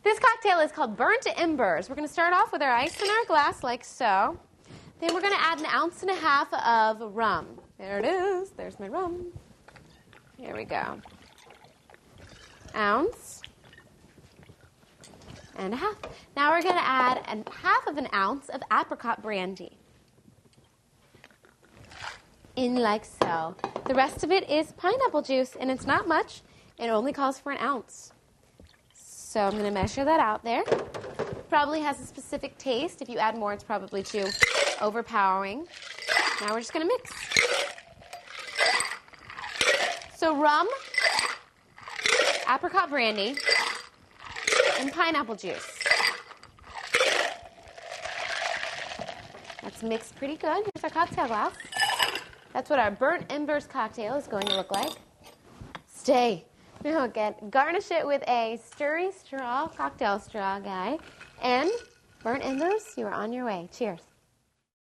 This cocktail is called Burnt Embers. We're going to start off with our ice in our glass like so. Then we're going to add 1.5 ounces of rum. There it is. There's my rum. Here we go. 1.5 ounces. Now we're going to add 0.5 ounce of apricot brandy. In like so. The rest of it is pineapple juice, and it's not much. It only calls for 1 ounce. So I'm going to measure that out there. Probably has a specific taste. If you add more, it's probably too overpowering. Now we're just going to mix. So rum, apricot brandy, and pineapple juice. That's mixed pretty good. Here's our cocktail glass. That's what our Burnt Embers cocktail is going to look like. Stay. Now again, garnish it with a stirry straw, cocktail straw guy, and Burnt Embers, you are on your way. Cheers.